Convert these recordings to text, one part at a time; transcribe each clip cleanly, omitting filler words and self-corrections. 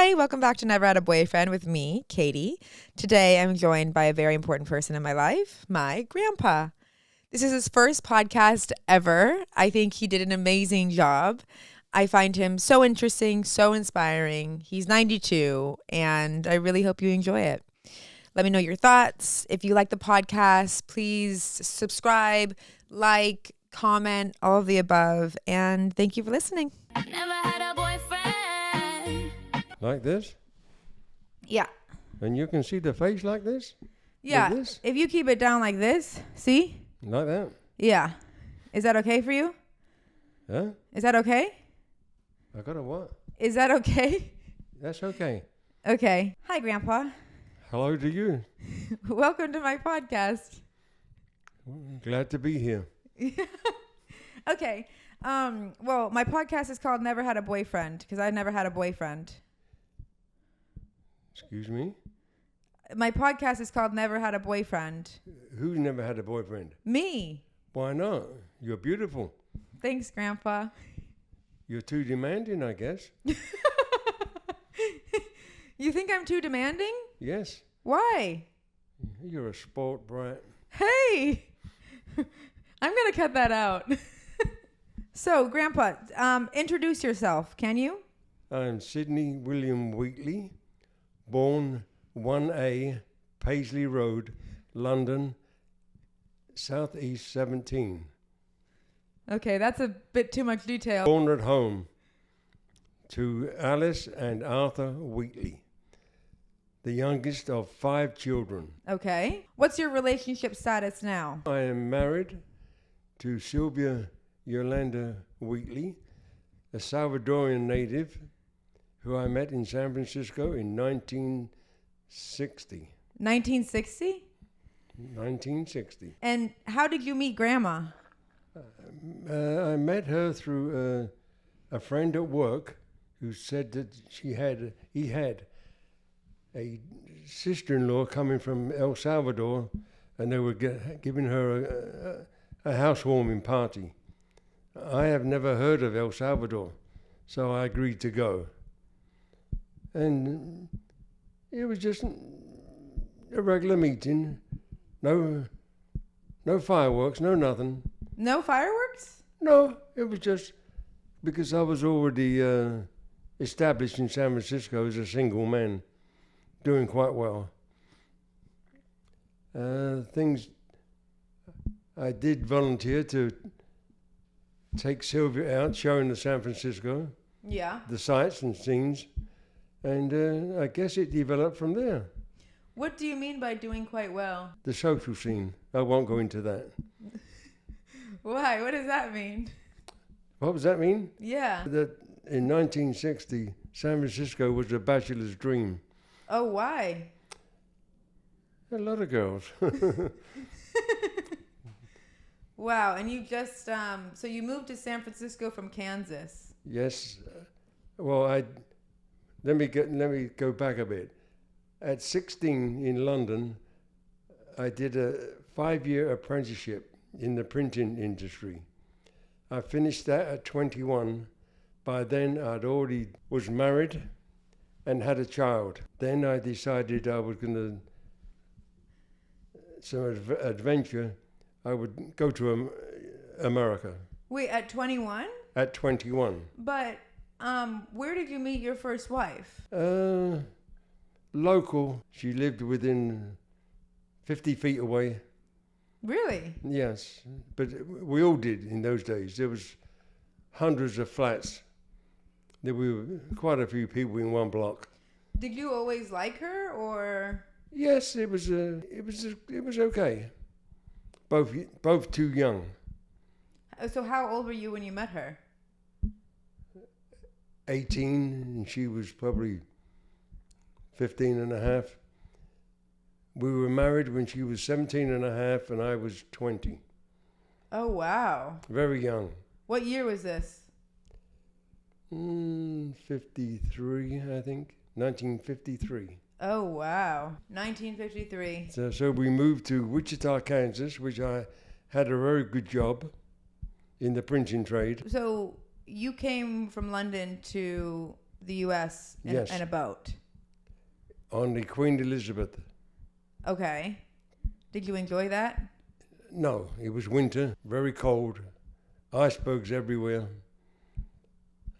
Hi, welcome back to Never Had a Boyfriend with me, Katie. Today I'm joined by a very important person in my life, my grandpa. This is his first podcast ever. I think he did an amazing job. I find him so interesting, so inspiring. He's 92, and I really hope you enjoy it. Let me know your thoughts. If you like the podcast, please subscribe, like, comment, all of the above, and thank you for listening. Never had a boyfriend. Like this? Yeah. And you can see the face like this? Yeah. Like this? If you keep it down like this, see? Like that? Yeah. Is that okay for you? Huh? Is that okay? I got a what? Is that okay? That's okay. Okay. Hi, Grandpa. Hello to you. Welcome to my podcast. Glad to be here. Okay. Well, my podcast is called Never Had a Boyfriend because I never had a boyfriend. Excuse me? My podcast is called Never Had a Boyfriend. Who's never had a boyfriend? Me. Why not? You're beautiful. Thanks, Grandpa. You're too demanding, I guess. You think I'm too demanding? Yes. Why? You're a sport brat. Hey! I'm going to cut that out. So, Grandpa, introduce yourself, can you? I'm Sidney William Wheatley, born 1A, Paisley Road, London, Southeast 17. Okay, that's a bit too much detail. Born at home to Alice and Arthur Wheatley, the youngest of 5 children. Okay. What's your relationship status now? I am married to Sylvia Yolanda Wheatley, a Salvadorian native who I met in San Francisco in 1960. 1960? 1960. And how did you meet Grandma? I met her through a friend at work who said that he had a sister-in-law coming from El Salvador, and they were giving her a housewarming party. I have never heard of El Salvador, so I agreed to go. And it was just a regular meeting. No fireworks, no nothing. No fireworks? No, it was just because I was already established in San Francisco as a single man, doing quite well. I did volunteer to take Sylvia out, showing the San Francisco, Yeah. the sights and scenes, and I guess it developed from there. What do you mean by doing quite well? The social scene. I won't go into that. Why? What does that mean? What does that mean? Yeah. That in 1960, San Francisco was a bachelor's dream. Oh, why? A lot of girls. Wow. And you just, so you moved to San Francisco from Kansas. Yes. Well, let me go back a bit. At 16 in London, I did a 5-year apprenticeship in the printing industry. I finished that at 21. By then, I'd already was married and had a child. Then I decided I was going to some adventure. I would go to America. Wait, at 21? At 21. But where did you meet your first wife? Local. She lived within 50 feet away. Really? Yes, but we all did in those days. There was hundreds of flats. There were quite a few people in one block. Did you always like her, or? Yes, it was okay. Both too young. So how old were you when you met her? 18, and she was probably 15 and a half. We were married when she was 17 and a half, and I was 20. Oh, wow. Very young. What year was this? 53, I think. 1953. Oh, wow. 1953. So we moved to Wichita, Kansas, which I had a very good job in the printing trade. So you came from London to the U.S. Yes. in a boat? On the Queen Elizabeth. Okay. Did you enjoy that? No, it was winter, very cold, icebergs everywhere,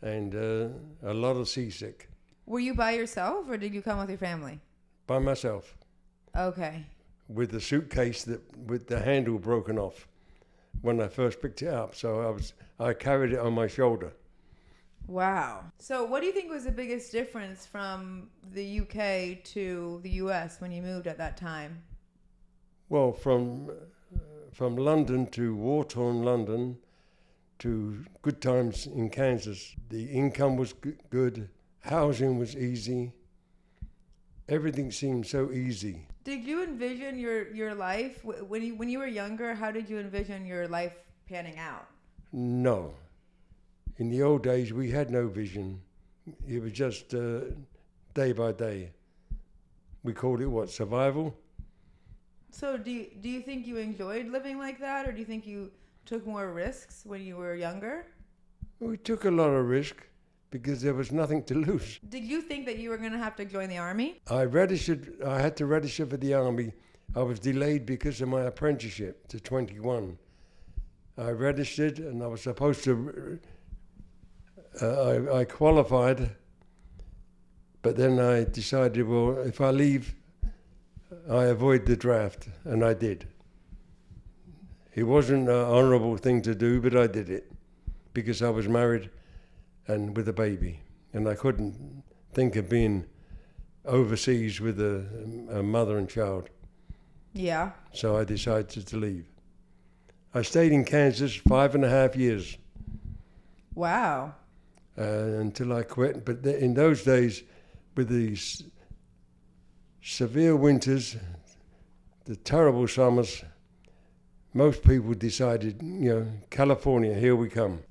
and a lot of seasick. Were you by yourself or did you come with your family? By myself, Okay. with the suitcase with the handle broken off when I first picked it up. So I carried it on my shoulder. Wow. So what do you think was the biggest difference from the UK to the US when you moved at that time? Well, from London to war-torn London to good times in Kansas, the income was good, housing was easy, everything seemed so easy. Did you envision your life when you were younger? How did you envision your life panning out? No. In the old days, we had no vision. It was just day by day. We called it what, survival? So do you think you enjoyed living like that, or do you think you took more risks when you were younger? We took a lot of risk because there was nothing to lose. Did you think that you were going to have to join the army? I had to register for the army. I was delayed because of my apprenticeship to 21. I registered and I was supposed to, I qualified, but then I decided, well, if I leave, I avoid the draft, and I did. It wasn't an honourable thing to do, but I did it because I was married and with a baby, and I couldn't think of being overseas with a mother and child. Yeah. So I decided to leave. I stayed in Kansas 5.5 years. Wow. Until I quit. But in those days, with these severe winters, the terrible summers, most people decided, California, here we come.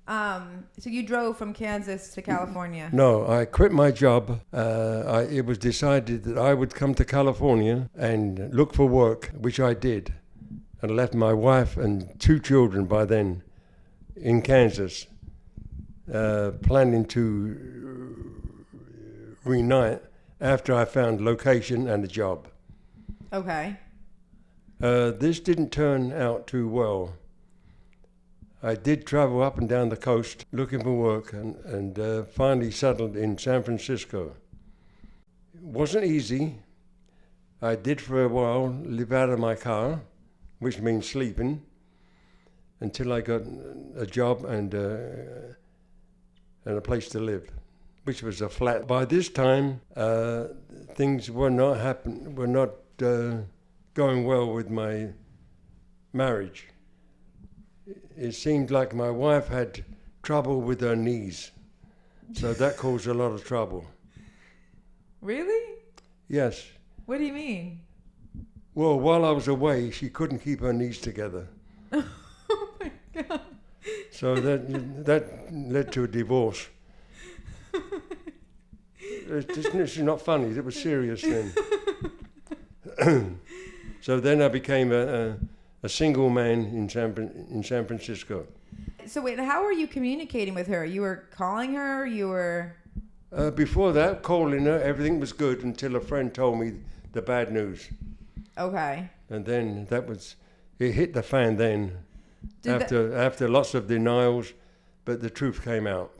So you drove from Kansas to California? No, I quit my job. It was decided that I would come to California and look for work, which I did. And left my wife and 2 children by then in Kansas, planning to reunite after I found location and a job. Okay. This didn't turn out too well. I did travel up and down the coast looking for work and finally settled in San Francisco. It wasn't easy. I did for a while live out of my car, which means sleeping, until I got a job and a place to live, which was a flat. By this time, things were not going well with my marriage. It seemed like my wife had trouble with her knees, so that caused a lot of trouble. Really? Yes. What do you mean? Well, while I was away, she couldn't keep her knees together. Oh my God. So that led to a divorce. It's not funny. It was serious then. So then I became a single man in San Francisco. So wait, how were you communicating with her? You were calling her? You were... Before that, calling her, everything was good until a friend told me the bad news. Okay. And then it hit the fan then, after lots of denials, but the truth came out.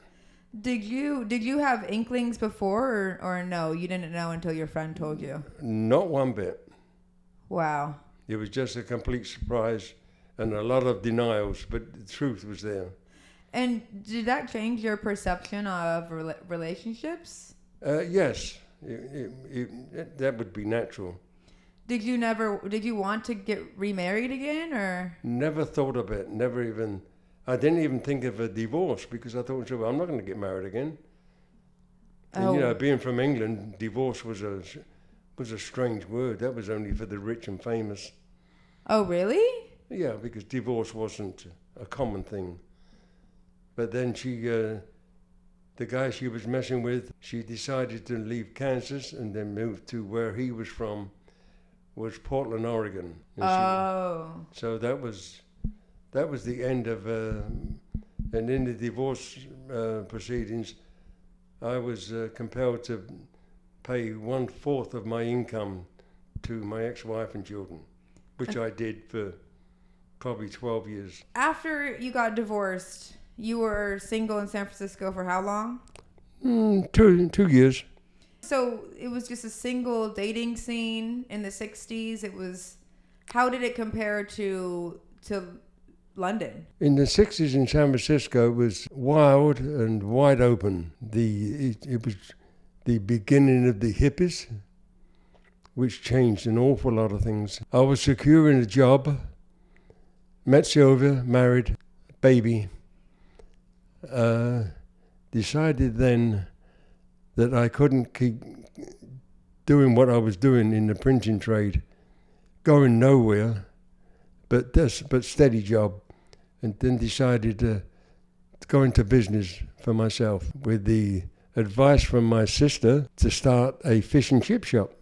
Did you have inklings before or no? You didn't know until your friend told you? Not one bit. Wow. It was just a complete surprise and a lot of denials, but the truth was there. And did that change your perception of relationships? Yes, that would be natural. Did you want to get remarried again or? Never thought of it, I didn't even think of a divorce because I thought, well, I'm not going to get married again. Oh. And, being from England, divorce was a strange word. That was only for the rich and famous. Oh, really? Yeah, because divorce wasn't a common thing. But then the guy she was messing with, she decided to leave Kansas and then move to where he was from, was Portland, Oregon. And so that was the end of, and in the divorce proceedings, I was compelled to pay 1/4 of my income to my ex-wife and children, which I did for probably 12 years. After you got divorced, you were single in San Francisco for how long? 2 years. So it was just a single dating scene in the 60s. How did it compare to London? In the 60s in San Francisco, it was wild and wide open. It was the beginning of the hippies, which changed an awful lot of things. I was secure in a job, met Sylvia, married, baby. Decided then that I couldn't keep doing what I was doing in the printing trade, going nowhere, but steady job, and then decided to go into business for myself with the advice from my sister to start a fish and chip shop,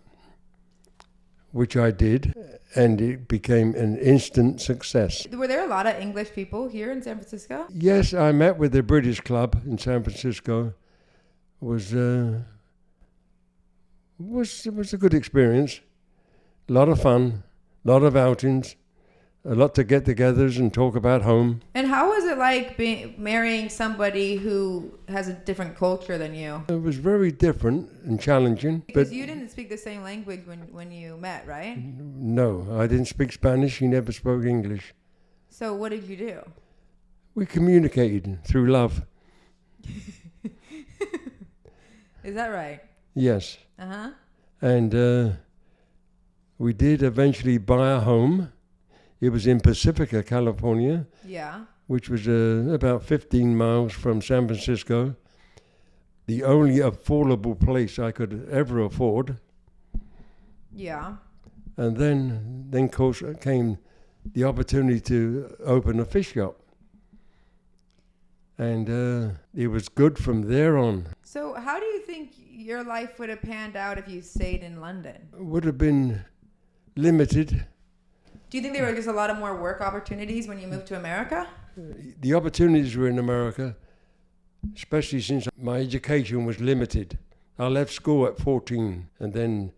which I did, and it became an instant success. Were there a lot of English people here in San Francisco? Yes, I met with the British Club in San Francisco. Was a good experience. A lot of fun, a lot of outings, a lot to get-togethers and talk about home. And how was it like marrying somebody who has a different culture than you? It was very different and challenging. Because you didn't speak the same language when you met, right? No, I didn't speak Spanish. He never spoke English. So what did you do? We communicated through love. Is that right? Yes. Uh-huh. And we did eventually buy a home. It was in Pacifica, California. Yeah. Which was about 15 miles from San Francisco. The only affordable place I could ever afford. Yeah. And then of course, came the opportunity to open a fish shop. And it was good from there on. So how do you think your life would have panned out if you stayed in London? Would have been limited. Do you think there were just a lot of more work opportunities when you moved to America? The opportunities were in America, especially since my education was limited. I left school at 14, and then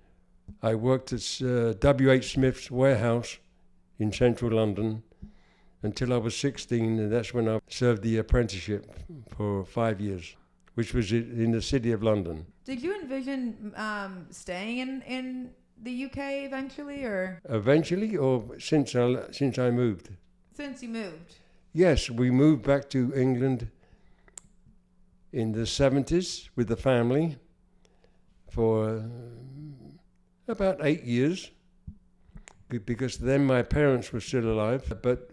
I worked at W.H. Smith's warehouse in central London until I was 16, and that's when I served the apprenticeship for 5 years, which was in the city of London. Did you envision staying in the UK eventually, or? Eventually, or since I moved? Since you moved. Yes, we moved back to England in the 70s with the family for about 8 years, because then my parents were still alive, but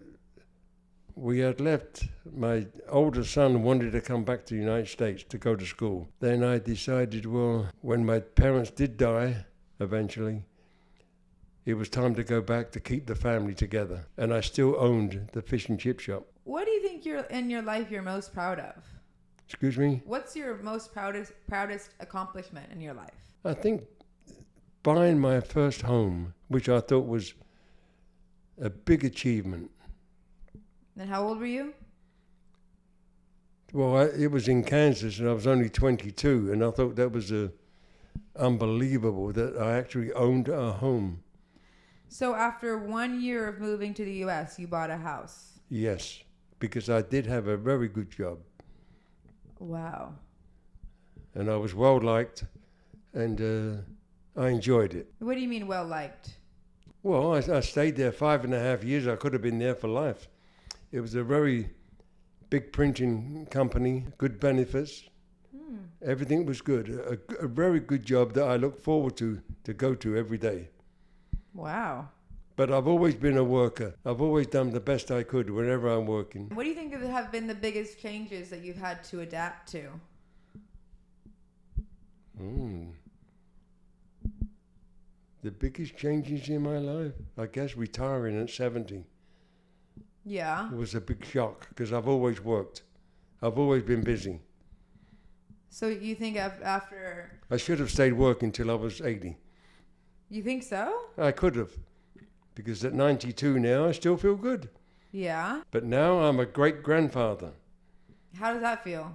we had left. My older son wanted to come back to the United States to go to school. Then I decided, well, when my parents did die, eventually, it was time to go back to keep the family together. And I still owned the fish and chip shop. What do you think in your life you're most proud of? Excuse me? What's your most proudest accomplishment in your life? I think buying my first home, which I thought was a big achievement. And how old were you? Well, it was in Kansas, and I was only 22, and I thought that was unbelievable that I actually owned a home. So after 1 year of moving to the U.S., you bought a house? Yes, because I did have a very good job. Wow. And I was well-liked, and I enjoyed it. What do you mean well-liked? Well, I stayed there 5.5 years. I could have been there for life. It was a very big printing company, good benefits. Everything was good. A very good job that I look forward to go to every day. Wow. But I've always been a worker. I've always done the best I could whenever I'm working. What do you think have been the biggest changes that you've had to adapt to? The biggest changes in my life? I guess retiring at 70. Yeah. It was a big shock because I've always worked. I've always been busy. So you think after... I should have stayed working till I was 80. You think so? I could have. Because at 92 now, I still feel good. Yeah. But now I'm a great-grandfather. How does that feel?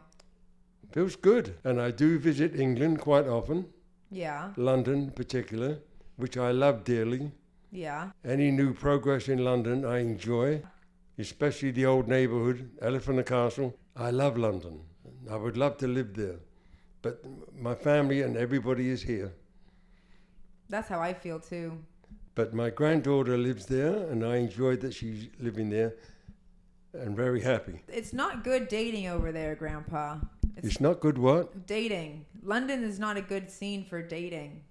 Feels good. And I do visit England quite often, Yeah. London in particular, which I love dearly. Yeah. Any new progress in London I enjoy, especially the old neighbourhood, Elephant and Castle. I love London. I would love to live there. But my family and everybody is here. That's how I feel too. But my granddaughter lives there, and I enjoyed that she's living there and very happy. It's not good dating over there, Grandpa. It's not good what? Dating. London is not a good scene for dating.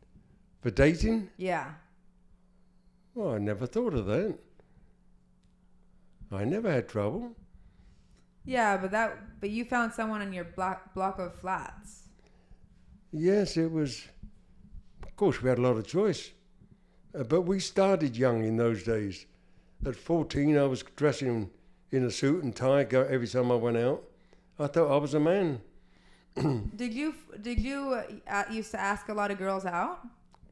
For dating? Yeah. Oh, I never thought of that. I never had trouble. Yeah, but you found someone in your block of flats. Yes, it was. Of course, we had a lot of choice. But we started young in those days. At 14, I was dressing in a suit and tie every time I went out. I thought I was a man. Did you used to ask a lot of girls out?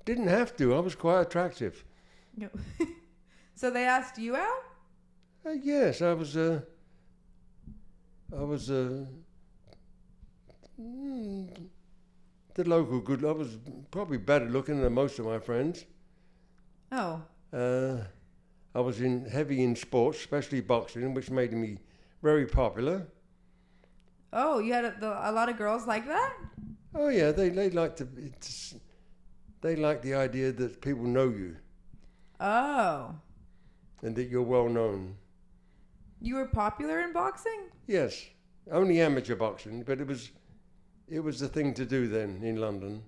Didn't have to. I was quite attractive. No. So they asked you out? Yes, I was the local good. I was probably better looking than most of my friends. Oh. I was heavy in sports, especially boxing, which made me very popular. Oh, you had a lot of girls like that? Oh yeah, they like to. They like the idea that people know you Oh. and that you're well known. You were popular in boxing? Yes, only amateur boxing, but it was the thing to do then in London.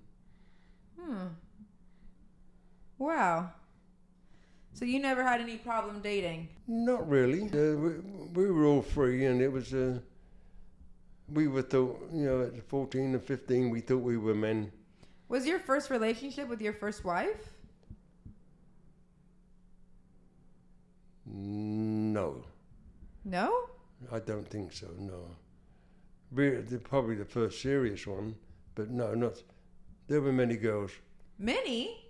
Wow. So you never had any problem dating? Not really. We were all free, and it was. We were thought, at 14 and 15, we thought we were men. Was your first relationship with your first wife? No. No? I don't think so, no. Probably the first serious one, but no, not. There were many girls. Many?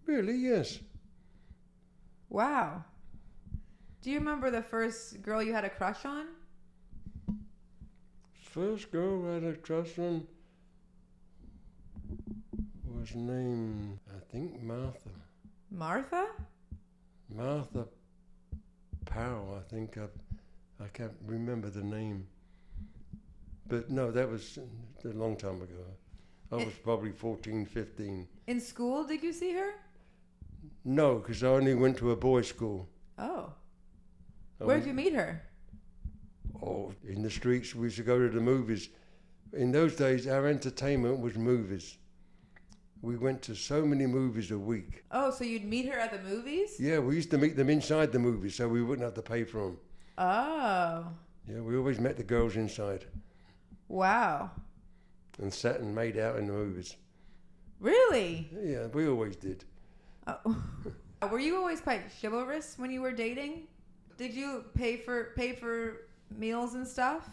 Really, yes. Wow. Do you remember the first girl you had a crush on? First girl I had a crush on was named, I think, Martha. Martha? Martha Powell, I think. I can't remember the name. But no, that was a long time ago. I was probably 14, 15. In school, did you see her? No, because I only went to a boys' school. Oh. Where'd you meet her? Oh, in the streets. We used to go to the movies. In those days, our entertainment was movies. We went to so many movies a week. Oh, so you'd meet her at the movies? Yeah, we used to meet them inside the movies, so we wouldn't have to pay for them. Oh. Yeah, we always met the girls inside Wow. and sat and made out in the movies. Really? Yeah, we always did. Oh. Were you always quite chivalrous when you were dating? Did you pay for meals and stuff?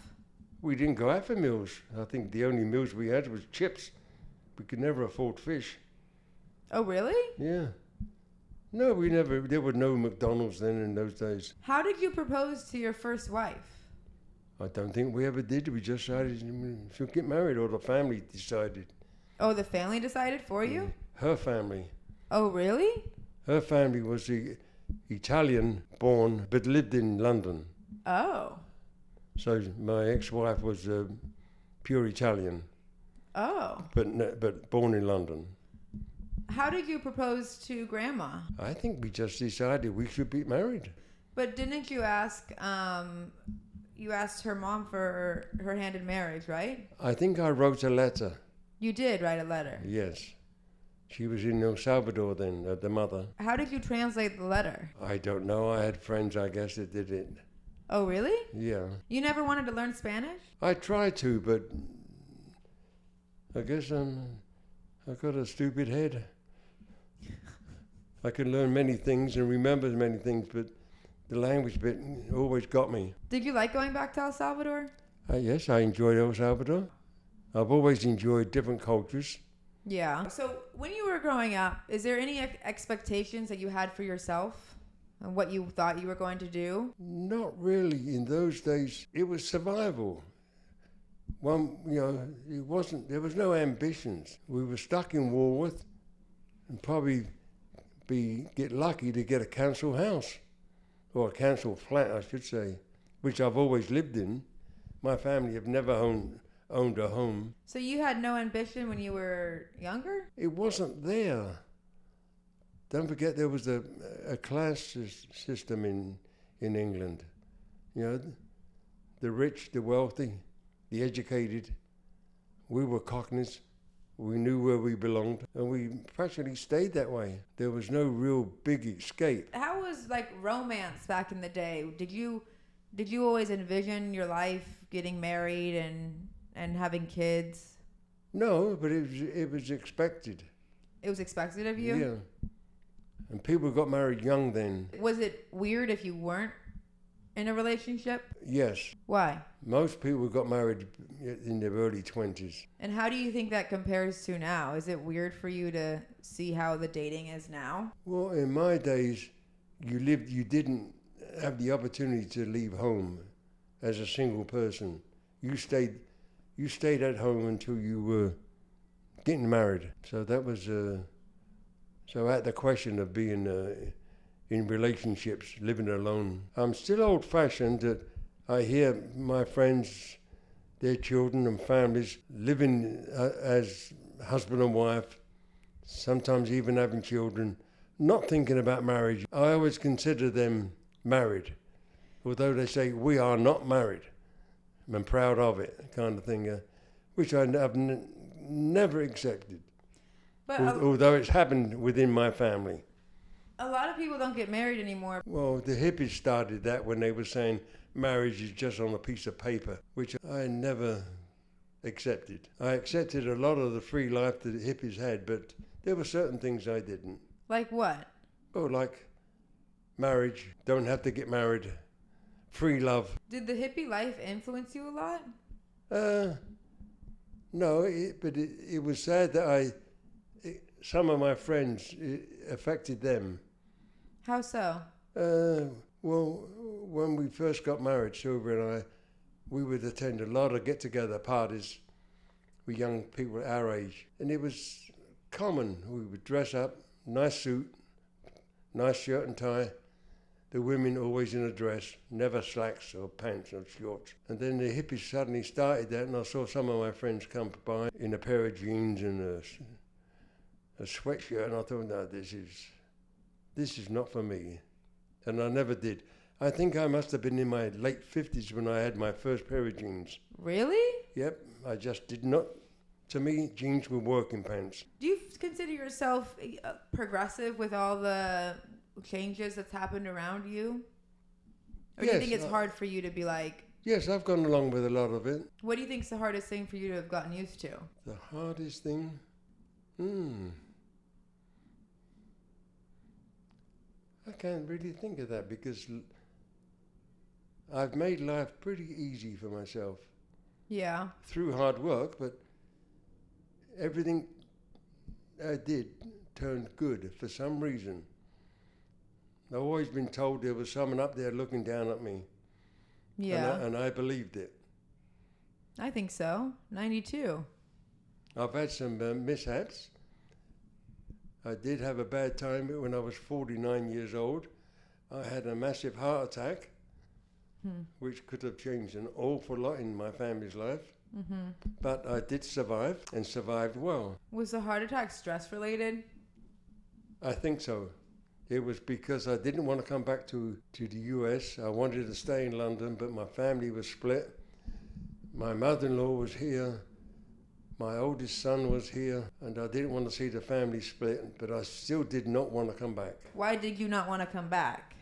We didn't go out for meals. I think the only meals we had was chips. We could never afford fish. Oh, really? Yeah. No, we never. There were no McDonald's then in those days. How did you propose to your first wife? I don't think we ever did. We just decided she'll get married, or the family decided. Oh, the family decided for you? Her family. Oh, really? Her family was Italian born, but lived in London. Oh. So my ex-wife was pure Italian. Oh. But born in London. How did you propose to Grandma? I think we just decided we should be married. But didn't you ask, you asked her mom for her hand in marriage, right? I think I wrote a letter. You did write a letter. Yes. She was in El Salvador then, the mother. How did you translate the letter? I don't know. I had friends, I guess, that did it. Oh, really? Yeah. You never wanted to learn Spanish? I tried to, but I guess I've got a stupid head. I can learn many things and remember many things, but the language bit always got me. Did you like going back to El Salvador? Yes, I enjoyed El Salvador. I've always enjoyed different cultures. Yeah. So when you were growing up, is there any expectations that you had for yourself and what you thought you were going to do? Not really. In those days, it was survival. there was no ambitions. We were stuck in Walworth and probably get lucky to get a council house, or a council flat, I should say, which I've always lived in. My family have never owned a home. So you had no ambition when you were younger? It wasn't there. Don't forget there was a class system in England. You know, the rich, the wealthy, the educated. We were Cockneys. We knew where we belonged, and we practically stayed that way. There was no real big escape. How was like romance back in the day? Did you always envision your life getting married and having kids? No, but it was expected. It was expected of you? Yeah. And people got married young then. Was it weird if you weren't in a relationship? Yes. Why? Most people got married in their early 20s. And how do you think that compares to now? Is it weird for you to see how the dating is now? Well, in my days, you didn't have the opportunity to leave home as a single person. You stayed at home until you were getting married. So that was so at the question of being in relationships, living alone. I'm still old-fashioned that I hear my friends, their children and families living as husband and wife, sometimes even having children, not thinking about marriage. I always consider them married, although they say we are not married. I'm proud of it, kind of thing, which have never accepted, But although it's happened within my family. a lot of people don't get married anymore. Well, the hippies started that when they were saying marriage is just on a piece of paper, which I never accepted. I accepted a lot of the free life that the hippies had, but there were certain things I didn't. Like what? Oh, like marriage, don't have to get married, free love. Did the hippie life influence you a lot? No, but it was sad that some of my friends, it affected them. How so? Well, when we first got married, Sylvia and I, we would attend a lot of get-together parties with young people our age. And it was common. We would dress up, nice suit, nice shirt and tie. The women always in a dress, never slacks or pants or shorts. And then the hippies suddenly started that, and I saw some of my friends come by in a pair of jeans and a sweatshirt, and I thought, no, this is not for me. And I never did. I think I must have been in my late 50s when I had my first pair of jeans. Really? Yep, I just did not. To me, jeans were working pants. Do you consider yourself progressive with all the changes that's happened around you? Or do you Yes, think it's hard for you to be like... Yes, I've gone along with a lot of it. What do you think is the hardest thing for you to have gotten used to? The hardest thing? I can't really think of that because I've made life pretty easy for myself. Yeah. Through hard work, but everything I did turned good for some reason. I've always been told there was someone up there looking down at me. Yeah. And I believed it. I think so. 92. I've had some mishaps. I did have a bad time when I was 49 years old. I had a massive heart attack, which could have changed an awful lot in my family's life. Mm-hmm. But I did survive and survived well. Was the heart attack stress related? I think so. It was because I didn't want to come back to the US. I wanted to stay in London, but my family was split. My mother-in-law was here. My oldest son was here, and I didn't want to see the family split, but I still did not want to come back. Why did you not want to come back?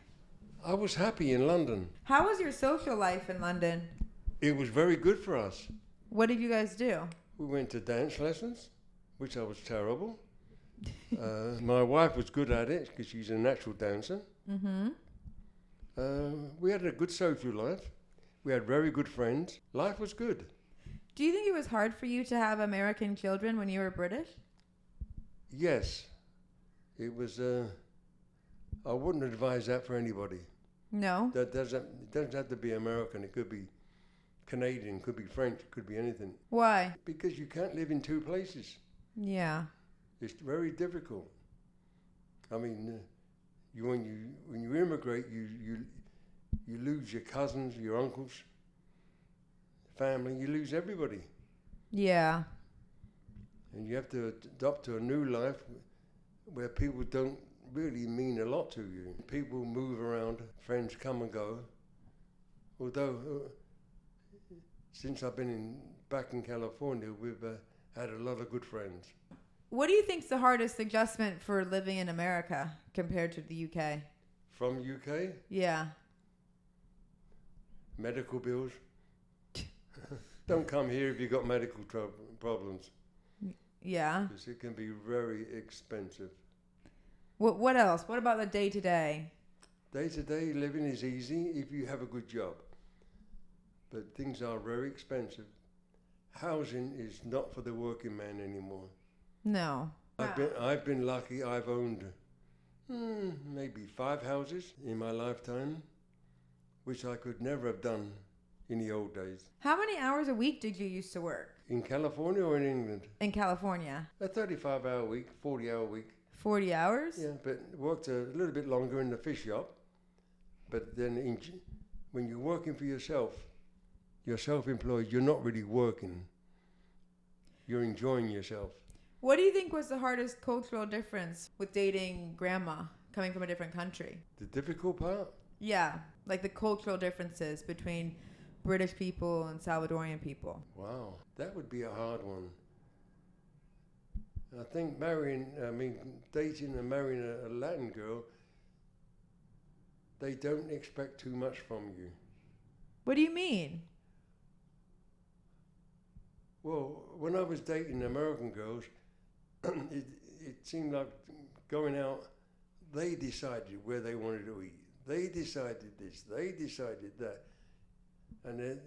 I was happy in London. How was your social life in London? It was very good for us. What did you guys do? We went to dance lessons, which I was terrible. My wife was good at it because she's a natural dancer. Mm-hmm. We had a good social life. We had very good friends. Life was good. Do you think it was hard for you to have American children when you were British? Yes. It was, I wouldn't advise that for anybody. No? It doesn't have to be American. It could be Canadian, could be French, could be anything. Why? Because you can't live in two places. Yeah. It's very difficult. I mean, when you immigrate, you lose your cousins, your uncles, family. You lose everybody, Yeah. and you have to adopt to a new life where people don't really mean a lot to you. People move around, friends come and go. Although since I've been back in California, we've had a lot of good friends. What do you think's the hardest adjustment for living in America compared to the UK? From UK, Yeah. medical bills. Don't come here if you've got medical problems, Yeah. because it can be very expensive. What else? What about the day to day? Day-to-day living is easy if you have a good job, but things are very expensive. Housing is not for the working man anymore. No. I've been lucky. I've owned maybe 5 houses in my lifetime, which I could never have done in the old days. How many hours a week did you used to work In California or in England? in California? A 35-hour week, 40-hour week. 40 hours? Yeah, but worked a little bit longer in the fish shop. But then when you're working for yourself, you're self-employed, you're not really working. You're enjoying yourself. What do you think was the hardest cultural difference with dating grandma coming from a different country? The difficult part? Yeah, like the cultural differences between British people and Salvadorian people. Wow, that would be a hard one. I think dating and marrying a Latin girl, they don't expect too much from you. What do you mean? Well, when I was dating American girls, it seemed like going out, they decided where they wanted to eat. They decided this, they decided that. And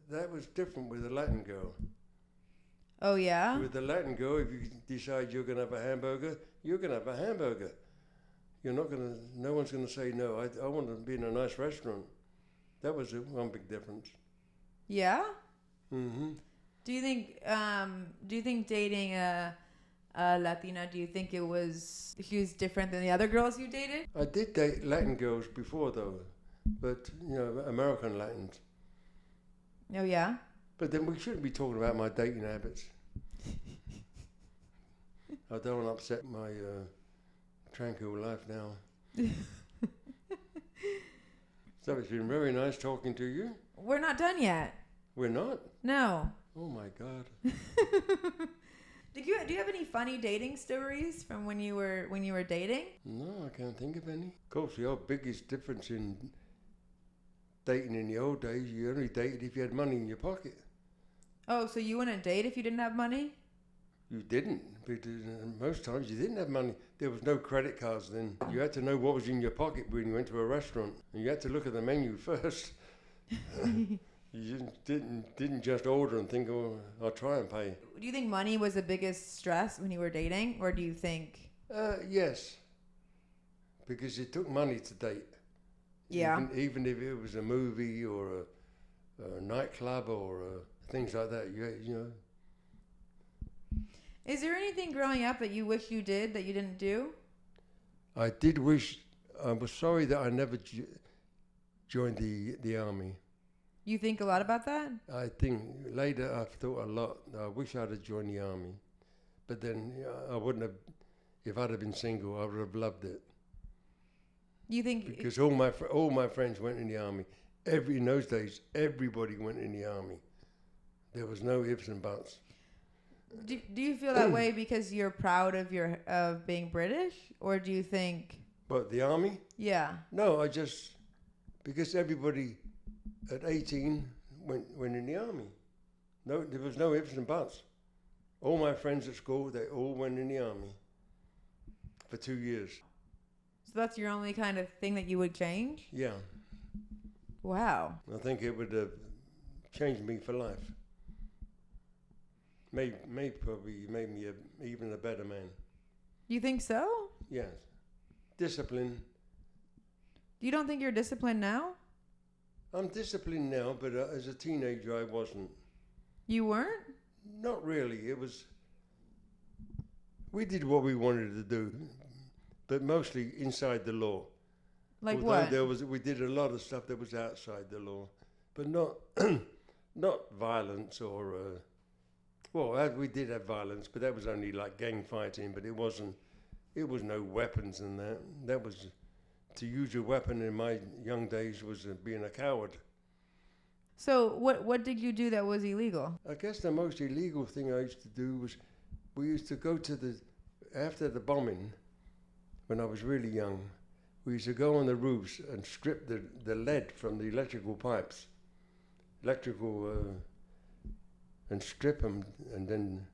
that was different with a Latin girl. Oh, yeah? With a Latin girl, if you decide you're going to have a hamburger, you're going to have a hamburger. You're not going to, no one's going to say, no, I want to be in a nice restaurant. That was one big difference. Yeah? Mm-hmm. Do you think dating a Latina, do you think she was different than the other girls you dated? I did date Latin girls before, though, but, American Latins. Oh, yeah? But then we shouldn't be talking about my dating habits. I don't want to upset my tranquil life now. So it's been very nice talking to you. We're not done yet. We're not? No. Oh my God. Do you have any funny dating stories from when you were dating? No, I can't think of any. Of course, the biggest difference in dating in the old days, you only dated if you had money in your pocket. Oh, so you wouldn't date if you didn't have money? You didn't, because most times you didn't have money. There was no credit cards then. You had to know what was in your pocket when you went to a restaurant. And you had to look at the menu first. You didn't just order and think, oh, I'll try and pay. Do you think money was the biggest stress when you were dating, or do you think? Yes, because it took money to date. Yeah. Even if it was a movie or a nightclub or things like that, you know. Is there anything growing up that you wish you did that you didn't do? I did wish. I was sorry that I never joined the army. You think a lot about that? I think later I've thought a lot. I wish I'd have joined the army, but then I wouldn't have. If I'd have been single, I would have loved it. You think? Because all my friends went in the army. In those days, everybody went in the army. There was no ifs and buts. Do you feel that way because you're proud of being British, or do you think? But the army? Yeah. No, because everybody at 18 went in the army. No, there was no ifs and buts. All my friends at school, they all went in the army for 2 years. So that's your only kind of thing that you would change? Yeah. Wow. I think it would have changed me for life. Probably made me even a better man. You think so? Yes. Discipline. You don't think you're disciplined now? I'm disciplined now, but as a teenager I wasn't. You weren't? Not really. We did what we wanted to do, but mostly inside the law. Like Although what? we did a lot of stuff that was outside the law, but not not violence or we did have violence, but that was only like gang fighting. But it was no weapons and that. That was to use a weapon in my young days was being a coward. So what did you do that was illegal? I guess the most illegal thing I used to do was we used to go to after the bombing when I was really young. We used to go on the roofs and strip the lead from the electrical pipes, and strip them and then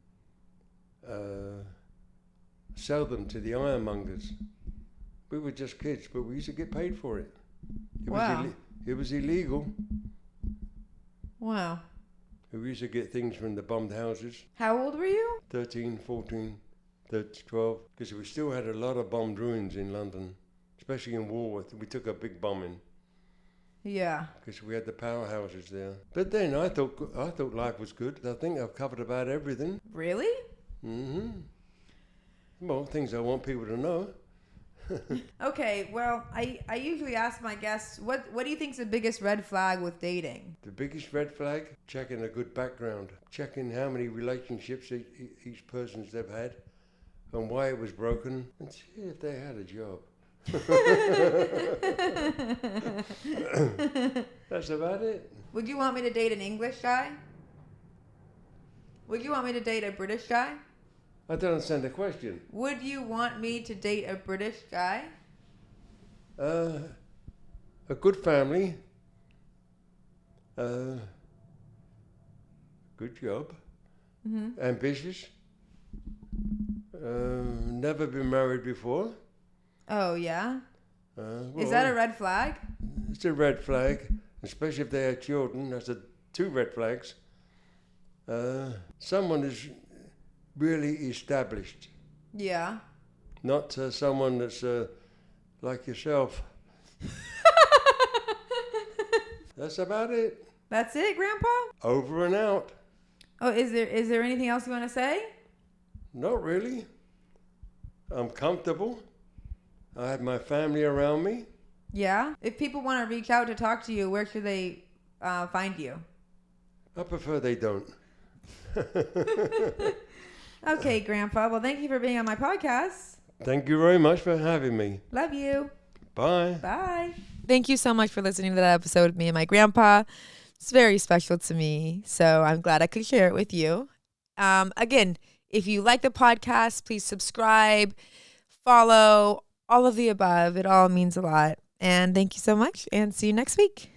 sell them to the ironmongers. We were just kids, but we used to get paid for it. Wow. It was illegal. Wow. We used to get things from the bombed houses. How old were you? 13, 14, 12, because we still had a lot of bombed ruins in London, especially in Walworth. We took a big bombing Yeah. because we had the powerhouses there. But then I thought life was good. I think I've covered about everything. Really? Well, things I want people to know. Okay, well, I usually ask my guests, what do you think's the biggest red flag with dating? The biggest red flag, checking a good background, checking how many relationships each person's they've had and why it was broken, and see if they had a job. That's about it. Would you want me to date an English guy? Would you want me to date a British guy? I don't understand the question. Would you want me to date a British guy? A good family, good job, ambitious, never been married before. Oh, yeah? Well, Is that a red flag? It's a red flag, especially if they have children. That's two red flags. Someone is really established, Yeah. not someone that's like yourself. That's about it. That's it, Grandpa? Over and out. Oh, is there anything else you want to say? Not really. I'm comfortable. I have my family around me. Yeah. If people want to reach out to talk to you, where should they find you? I prefer they don't. Okay, Grandpa. Well, thank you for being on my podcast. Thank you very much for having me. Love you. Bye. Bye. Thank you so much for listening to that episode with me and my grandpa. It's very special to me, so I'm glad I could share it with you. Again, if you like the podcast, please subscribe, follow, all of the above. It all means a lot. And thank you so much, and see you next week.